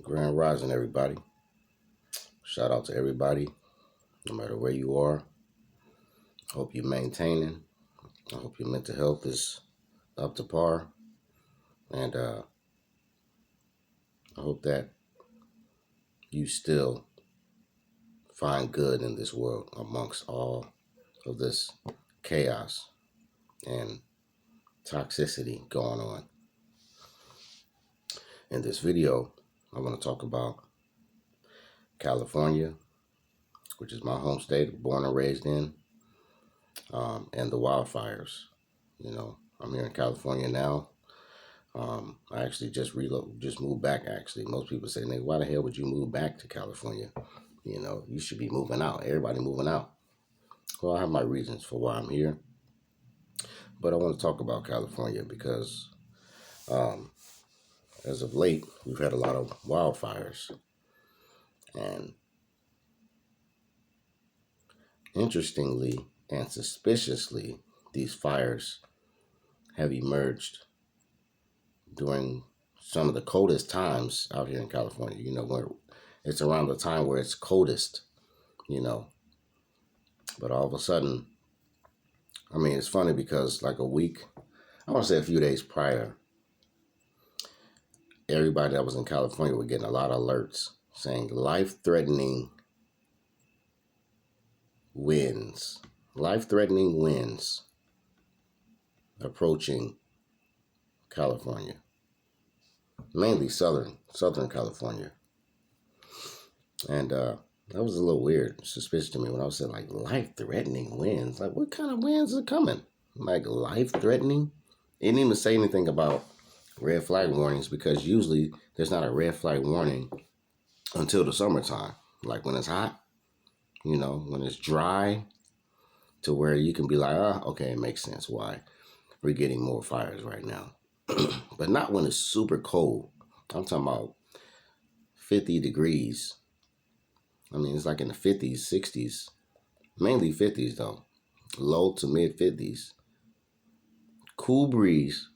Grand Rising, everybody. Shout out to everybody, no matter where you are. Hope you're maintaining. I hope your mental health is up to par. And I hope that you still find good in this world amongst all of this chaos and toxicity going on. In this video, I want to talk about California, which is my home state, born and raised in, and the wildfires. I'm here in California now. I actually just moved back. Actually, most people say, "Nigga, why the hell would you move back to California? You should be moving out. Everybody moving out." Well, I have my reasons for why I'm here, but I want to talk about California because, as of late, we've had a lot of wildfires, and interestingly and suspiciously, these fires have emerged during some of the coldest times out here in California. Where it's around the time where it's coldest, but all of a sudden, it's funny because like a week, I want to say a few days prior, everybody that was in California were getting a lot of alerts saying life-threatening winds approaching California, mainly Southern California. And that was a little weird, suspicious to me when I was saying like life-threatening winds. Like, what kind of winds are coming? Like life-threatening? It didn't even say anything about red flag warnings because usually there's not a red flag warning until the summertime. Like when it's hot, when it's dry, to where you can be like, okay, it makes sense why we're getting more fires right now. But not when it's super cold. I'm talking about 50 degrees. It's like in the 50s, 60s, mainly 50s though, low to mid 50s. Cool breeze,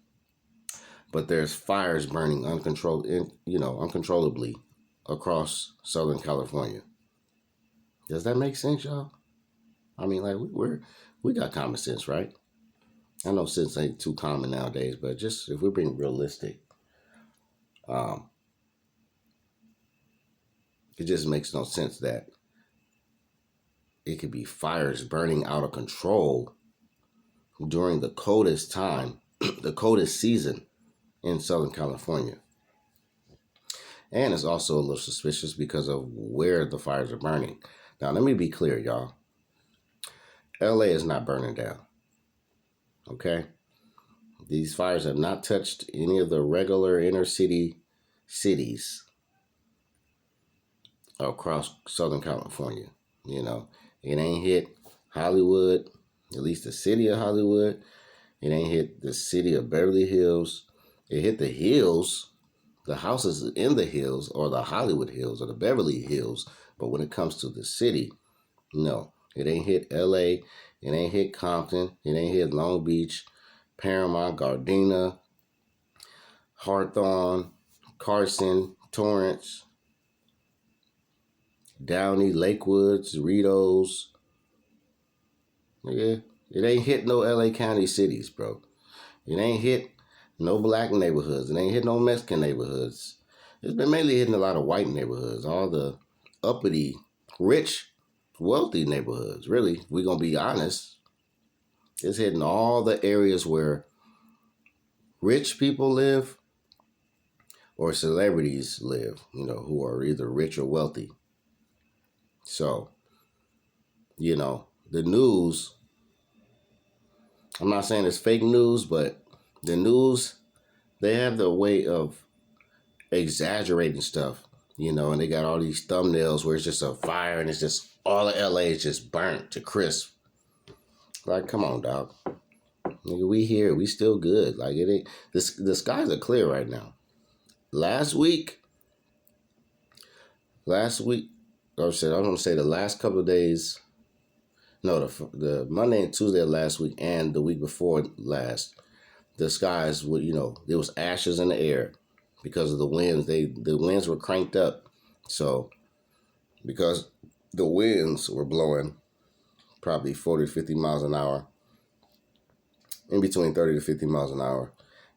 but there's fires burning uncontrollably across Southern California. Does that make sense, y'all? We got common sense, right? I know sense ain't too common nowadays, but just if we're being realistic, it just makes no sense that it could be fires burning out of control during the coldest time, the coldest season in Southern California. And it's also a little suspicious because of where the fires are burning. Now, let me be clear, y'all. LA is not burning down. Okay? These fires have not touched any of the regular inner city cities across Southern California. It ain't hit Hollywood, at least the city of Hollywood. It ain't hit the city of Beverly Hills. It hit the hills, the houses in the hills, or the Hollywood Hills, or the Beverly Hills. But when it comes to the city, no. It ain't hit LA. It ain't hit Compton. It ain't hit Long Beach, Paramount, Gardena, Hawthorne, Carson, Torrance, Downey, Lakewood, Cerritos. Yeah, it ain't hit no LA County cities, bro. It ain't hit no black neighborhoods. It ain't hit no Mexican neighborhoods. It's been mainly hitting a lot of white neighborhoods, all the uppity, rich, wealthy neighborhoods. Really, we're going to be honest. It's hitting all the areas where rich people live or celebrities live, who are either rich or wealthy. So, the news, I'm not saying it's fake news, but the news, they have the way of exaggerating stuff, and they got all these thumbnails where it's just a fire and it's just all of LA is just burnt to crisp. Like, come on, dog. Nigga, we here. We still good. Like, it ain't, the skies are clear right now. Last week, I was going to say the last couple of days, no, the Monday and Tuesday of last week and the week before last, the skies would, there was ashes in the air. because of the winds. The winds were cranked up. So because the winds were blowing probably 40 to 50 miles an hour, in between 30 to 50 miles an hour.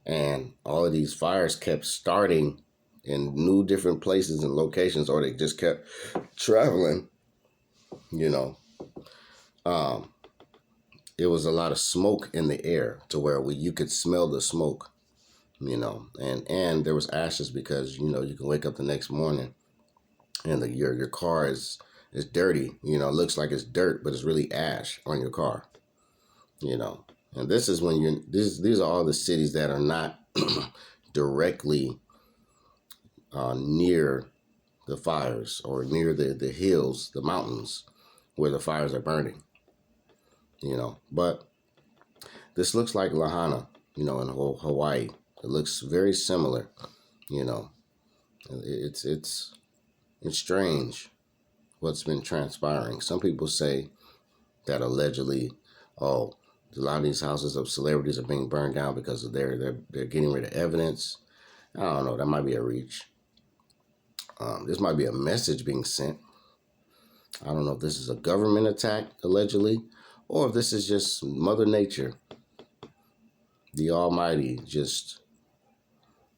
And all of these fires kept starting in new different places and locations, or they just kept traveling, you know. It was a lot of smoke in the air to where you could smell the smoke, and there was ashes because, you can wake up the next morning and your car is dirty, it looks like it's dirt, but it's really ash on your car, And this is when these are all the cities that are not directly near the fires or near the hills, the mountains where the fires are burning, But this looks like Lahaina, in Hawaii. It looks very similar, It's strange what's been transpiring. Some people say that allegedly, a lot of these houses of celebrities are being burned down because of they're getting rid of evidence. I don't know. That might be a reach. This might be a message being sent. I don't know if this is a government attack, allegedly, or if this is just Mother Nature, the Almighty, just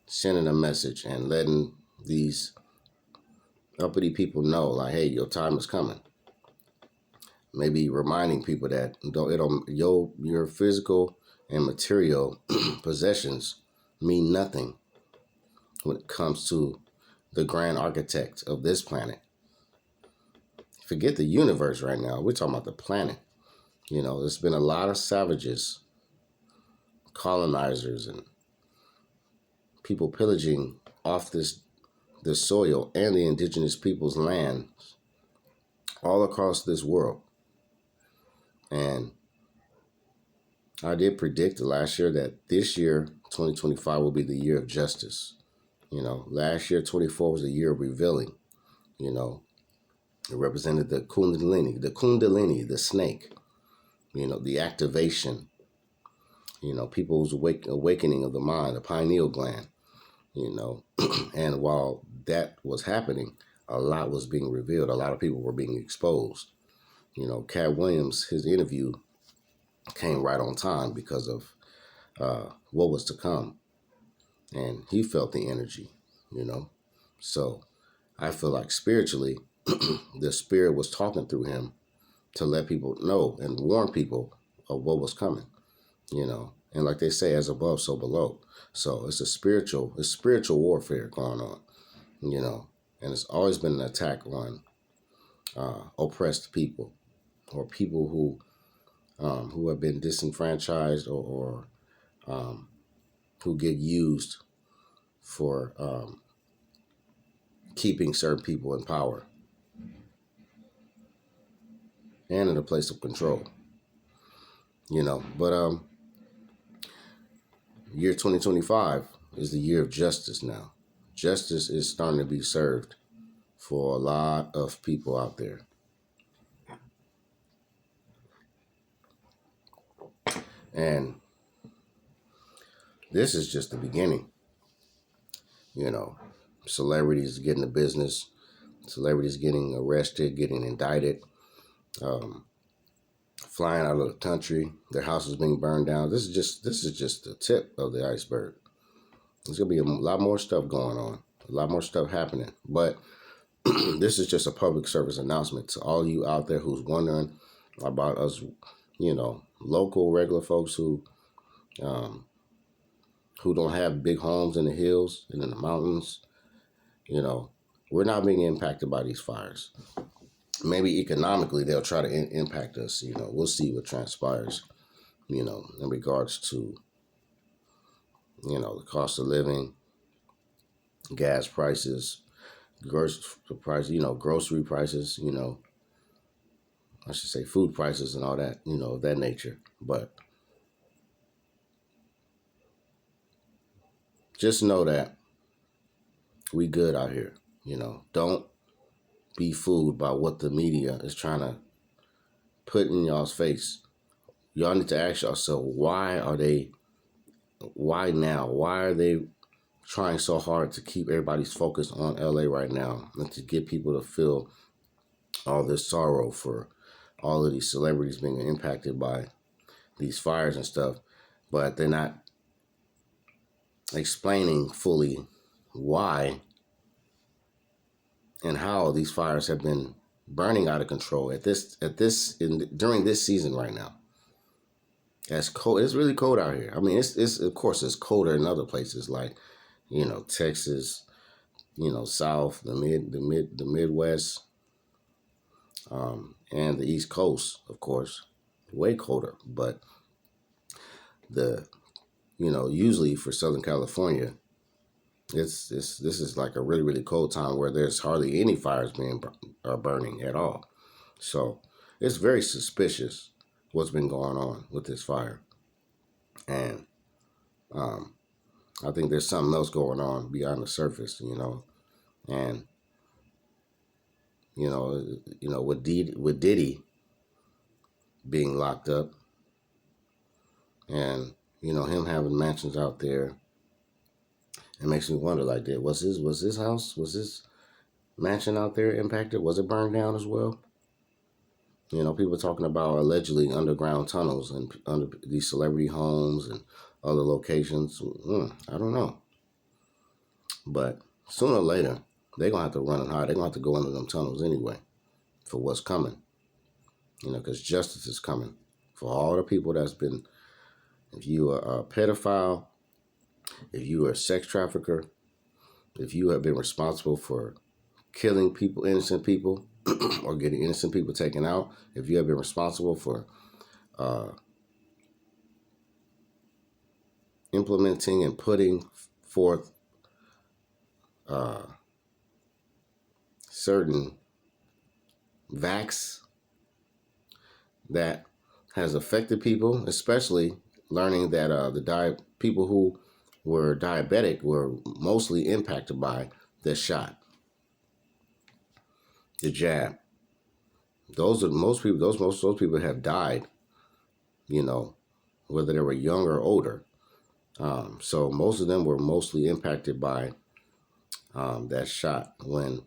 sending a message and letting these uppity people know, like, hey, your time is coming. Maybe reminding people that your physical and material possessions mean nothing when it comes to the grand architect of this planet. Forget the universe right now. We're talking about the planet. There's been a lot of savages, colonizers, and people pillaging off the soil and the indigenous people's land all across this world. And I did predict last year that this year, 2025, will be the year of justice. Last year, 24, was the year of revealing. It represented the Kundalini, the snake, the activation, people's awakening of the mind, the pineal gland, And while that was happening, a lot was being revealed. A lot of people were being exposed. Cat Williams, his interview came right on time because of what was to come. And he felt the energy, So I feel like spiritually, the spirit was talking through him to let people know and warn people of what was coming, And like they say, as above, so below. So it's spiritual warfare going on, And it's always been an attack on oppressed people or people who have been disenfranchised or who get used for keeping certain people in power and in a place of control, But year 2025 is the year of justice now. Justice is starting to be served for a lot of people out there. And this is just the beginning. Celebrities getting the business, celebrities getting arrested, getting indicted, flying out of the country, their houses being burned down. This is just the tip of the iceberg. There's gonna be a lot more stuff going on, a lot more stuff happening. But this is just a public service announcement to all you out there who's wondering about us, local regular folks who don't have big homes in the hills and in the mountains. We're not being impacted by these fires. Maybe economically they'll try to impact us. We'll see what transpires, in regards to, the cost of living, gas prices, grocery prices, I should say food prices and all that, of that nature. But just know that we good out here. Don't be fooled by what the media is trying to put in y'all's face. Y'all need to ask yourself, why now? Why are they trying so hard to keep everybody's focus on LA right now and to get people to feel all this sorrow for all of these celebrities being impacted by these fires and stuff, but they're not explaining fully why and how these fires have been burning out of control during this season right now. It's cold. It's really cold out here. I mean, it's of course it's colder in other places like, Texas, South, the Midwest, and the East Coast, of course, way colder. But usually for Southern California, this is like a really, really cold time where there's hardly any fires burning at all. So it's very suspicious what's been going on with this fire, and I think there's something else going on beyond the surface, and with Diddy being locked up, and him having mansions out there, it makes me wonder, like, was his mansion out there impacted? Was it burned down as well? People talking about allegedly underground tunnels and under these celebrity homes and other locations. I don't know. But sooner or later, they're going to have to run and hide. They're going to have to go into them tunnels anyway for what's coming. Because justice is coming for all the people that's been, if you are a pedophile, if you are a sex trafficker, if you have been responsible for killing people, innocent people, or getting innocent people taken out, if you have been responsible for implementing and putting forth certain vax that has affected people, especially learning that people who were diabetic were mostly impacted by the shot, the jab. Those people have died, whether they were young or older. So most of them were mostly impacted by that shot when,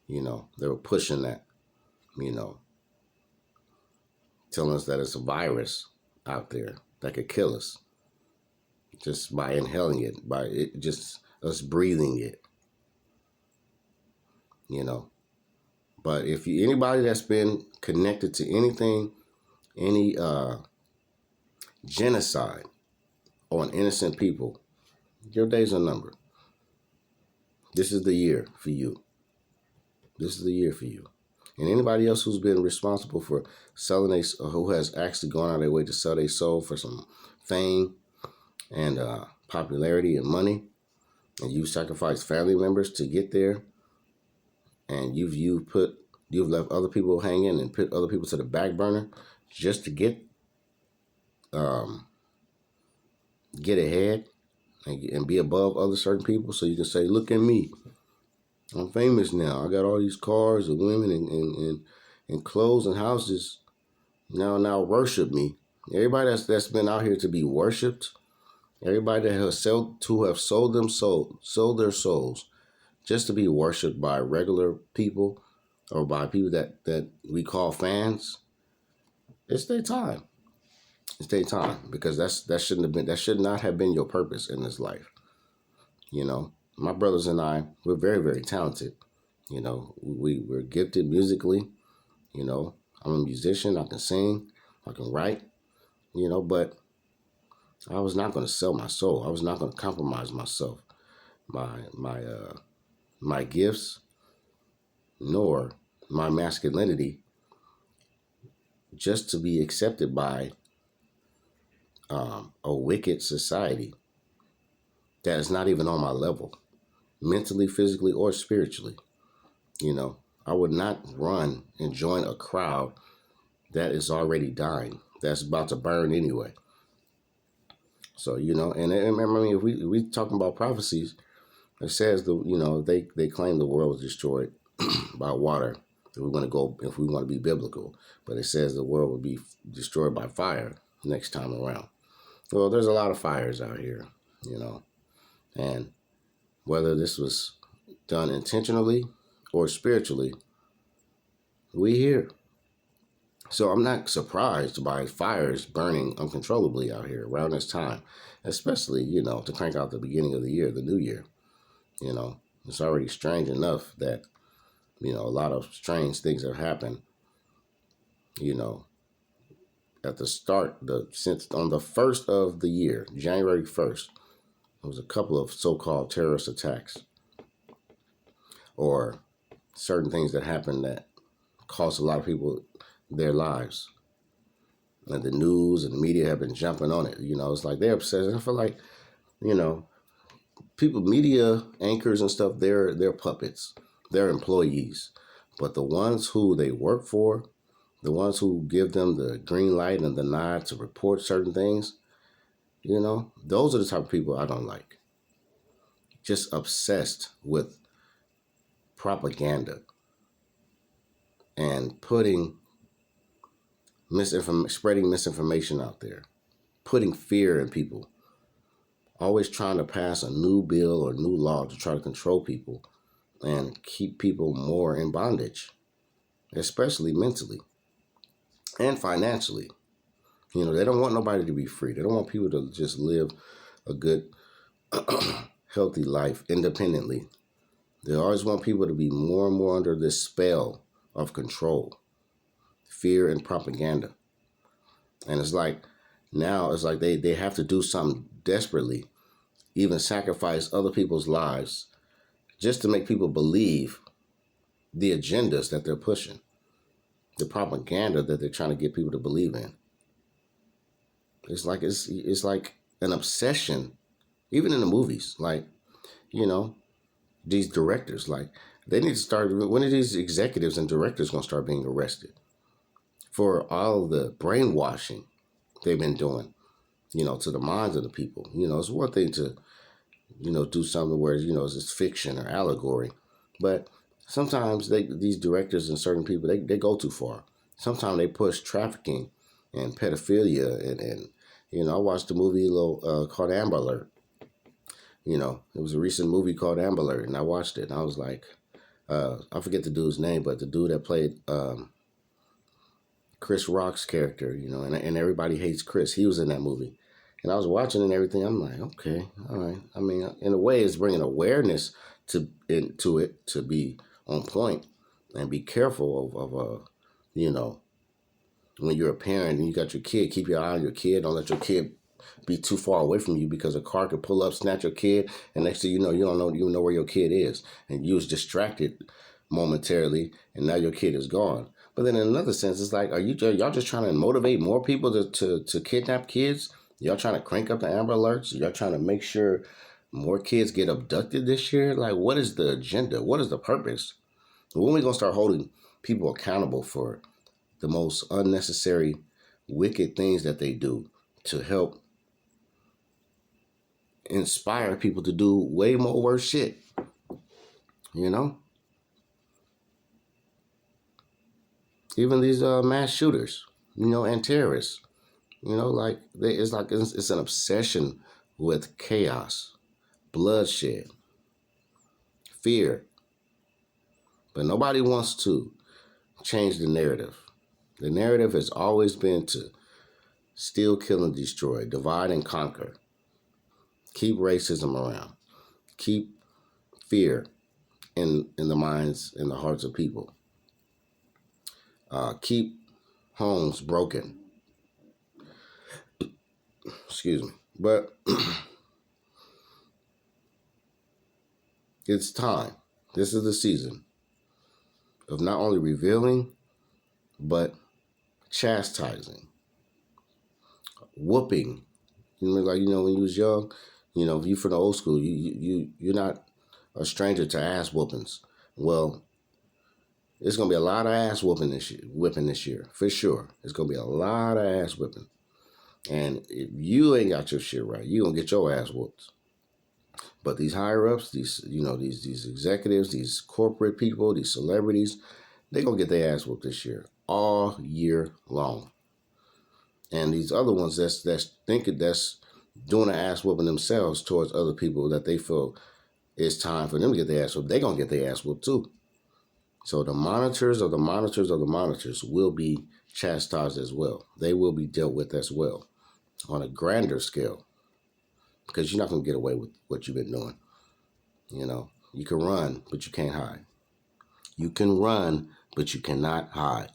they were pushing that, telling us that it's a virus out there that could kill us just by inhaling it, by it, just us breathing it, But if anybody that's been connected to anything, any genocide on innocent people, your days are numbered. This is the year for you. This is the year for you. And anybody else who's been responsible for selling who has actually gone out of their way to sell their soul for some fame and popularity and money, and you sacrificed family members to get there, and you've left other people hanging and put other people to the back burner just to get ahead and be above other certain people, so you can say, "Look at me, I'm famous now. I got all these cars and women and clothes and houses. Now worship me." Everybody that's been out here to be worshipped, everybody that has sold their souls just to be worshipped by regular people or by people that we call fans, it's their time. It's their time, because that should not have been your purpose in this life. My brothers and I, we're very, very talented. We're gifted musically. I'm a musician. I can sing. I can write. But I was not going to sell my soul. I was not going to compromise myself, my gifts, nor my masculinity, just to be accepted by a wicked society that is not even on my level, mentally, physically, or spiritually. I would not run and join a crowd that is already dying, that's about to burn anyway. So, and I mean, if we talking about prophecies, it says they claim the world was destroyed by water. If we want to be biblical, but it says the world will be destroyed by fire next time around. Well, there's a lot of fires out here, and whether this was done intentionally or spiritually, we here. So I'm not surprised by fires burning uncontrollably out here around this time, especially, to crank out the beginning of the year, the new year. It's already strange enough that, a lot of strange things have happened, you know, at the start, since on the first of the year, January 1st, there was a couple of so-called terrorist attacks or certain things that happened that cost a lot of people their lives. And the news and the media have been jumping on it. It's like they're obsessed. I feel like, you know, people, media anchors and stuff, they're puppets. They're employees. But the ones who they work for, the ones who give them the green light and the nod to report certain things, those are the type of people I don't like. Just obsessed with propaganda and spreading misinformation out there, putting fear in people, always trying to pass a new bill or new law to try to control people and keep people more in bondage, especially mentally and financially. They don't want nobody to be free. They don't want people to just live a good, healthy life independently. They always want people to be more and more under this spell of control, fear, and propaganda. And it's like now they have to do something desperately, even sacrifice other people's lives just to make people believe the agendas that they're pushing, the propaganda that they're trying to get people to believe in. It's like an obsession, even in the movies. Like, these directors, like, they need to start. When are these executives and directors going to start being arrested for all the brainwashing they've been doing, to the minds of the people? It's one thing to, do something where, it's fiction or allegory. But sometimes these directors and certain people, they go too far. Sometimes they push trafficking and pedophilia. And I watched a movie called Amber Alert. It was a recent movie called Amber Alert, and I watched it, and I was like, I forget the dude's name, but the dude that played Chris Rock's character, and everybody hates Chris. He was in that movie. And I was watching and everything. I'm like, okay, all right. I mean, in a way, it's bringing awareness into it to be on point and be careful of when you're a parent and you got your kid, keep your eye on your kid. Don't let your kid be too far away from you because a car could pull up, snatch your kid, and next thing you know, you don't know you know where your kid is, and you was distracted momentarily, and now your kid is gone. But then in another sense, it's like, y'all just trying to motivate more people to kidnap kids? Y'all trying to crank up the Amber Alerts? Y'all trying to make sure more kids get abducted this year? Like, what is the agenda? What is the purpose? When are we going to start holding people accountable for the most unnecessary, wicked things that they do to help inspire people to do way more worse shit? Even these mass shooters, and terrorists. It's an obsession with chaos, bloodshed, fear. But nobody wants to change the narrative. The narrative has always been to steal, kill, and destroy, divide and conquer, keep racism around, keep fear in the minds and the hearts of people, keep homes broken. Excuse me. But it's time. This is the season of not only revealing, but chastising, whooping. When you was young, if you from the old school, you're not a stranger to ass whoopings. Well, it's gonna be a lot of ass whipping this year, for sure. It's gonna be a lot of ass whipping. And if you ain't got your shit right, you gonna get your ass whooped. But these higher ups, these executives, these corporate people, these celebrities, they gonna get their ass whooped this year, all year long. And these other ones that's doing an ass whooping themselves towards other people that they feel it's time for them to get their ass whooped. They're going to get their ass whooped too. So the monitors of the monitors of the monitors will be chastised as well. They will be dealt with as well on a grander scale, because you're not going to get away with what you've been doing. You know, you can run, but you can't hide. You can run, but you cannot hide.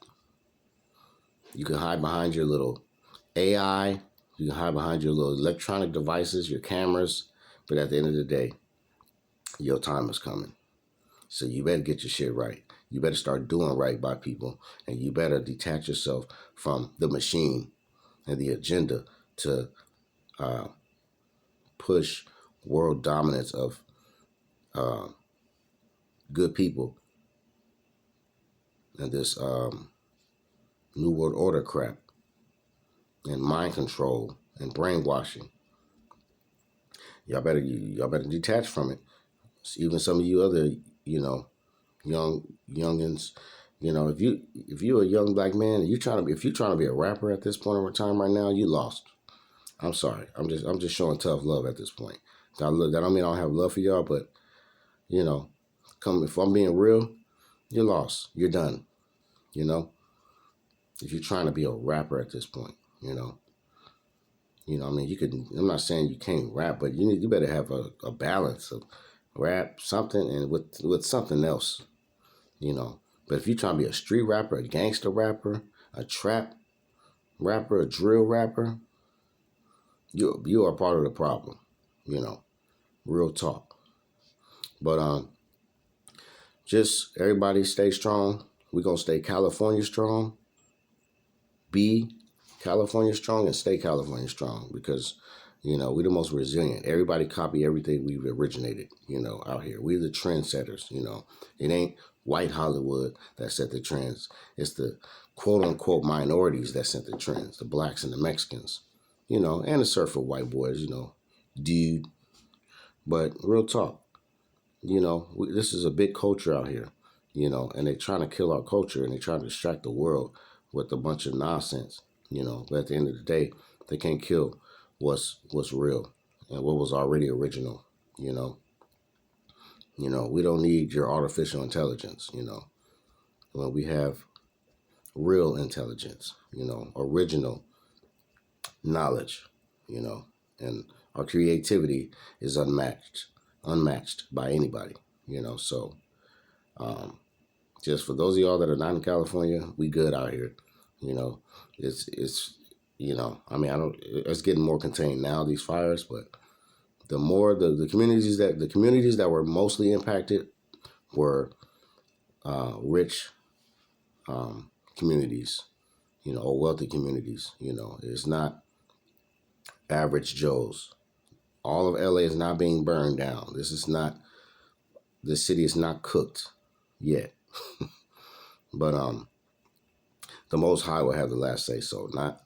You can hide behind your little AI. You can hide behind your little electronic devices, your cameras. But at the end of the day, your time is coming. So you better get your shit right. You better start doing right by people. And you better detach yourself from the machine and the agenda to push world dominance of good people and this New World Order crap and mind control and brainwashing. Y'all better detach from it. Even some of you other, youngins, if you're a young black man and if you're trying to be a rapper at this point in time right now, you lost. I'm sorry. I'm just showing tough love at this point. That don't mean I don't have love for y'all, but if I'm being real, you're lost. You're done. If you're trying to be a rapper at this point, I mean, I'm not saying you can't rap, but you better have a balance of rap, something, and with something else, But if you're trying to be a street rapper, a gangster rapper, a trap rapper, a drill rapper, you are part of the problem, real talk. But just everybody stay strong. We're going to stay California strong. Be California strong and stay California strong, because, we're the most resilient. Everybody copy everything we've originated, out here. We're the trendsetters, It ain't white Hollywood that set the trends. It's the quote unquote minorities that set the trends, the blacks and the Mexicans, and the surfer white boys, dude. But real talk, this is a big culture out here, and they're trying to kill our culture, and they're trying to distract the world with a bunch of nonsense, But at the end of the day, they can't kill what's real and what was already original, We don't need your artificial intelligence, When we have real intelligence, original knowledge, and our creativity is unmatched by anybody, So just for those of y'all that are not in California, we good out here, It's I mean, it's getting more contained now, these fires, but the more the communities that were mostly impacted were rich communities, or wealthy communities. It's not average Joes. All of LA is not being burned down. The city is not cooked yet. But the Most High will have the last say so, not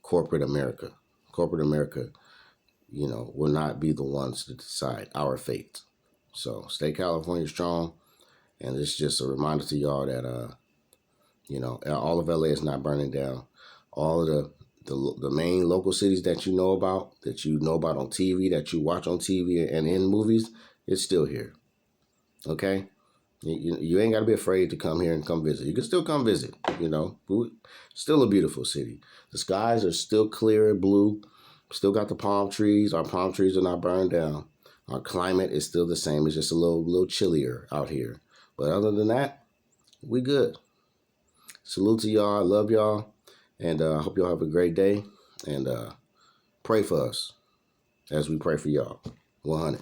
corporate America. Corporate America, will not be the ones to decide our fate. So stay California strong. And it's just a reminder to y'all that, all of LA is not burning down. All of the main local cities that you know about on TV, that you watch on TV and in movies, it's still here. Okay? You ain't got to be afraid to come here and come visit. You can still come visit, Still a beautiful city. The skies are still clear and blue. Still got the palm trees. Our palm trees are not burned down. Our climate is still the same. It's just a little chillier out here. But other than that, we good. Salute to y'all. I love y'all. And I hope y'all have a great day. And pray for us as we pray for y'all. 100.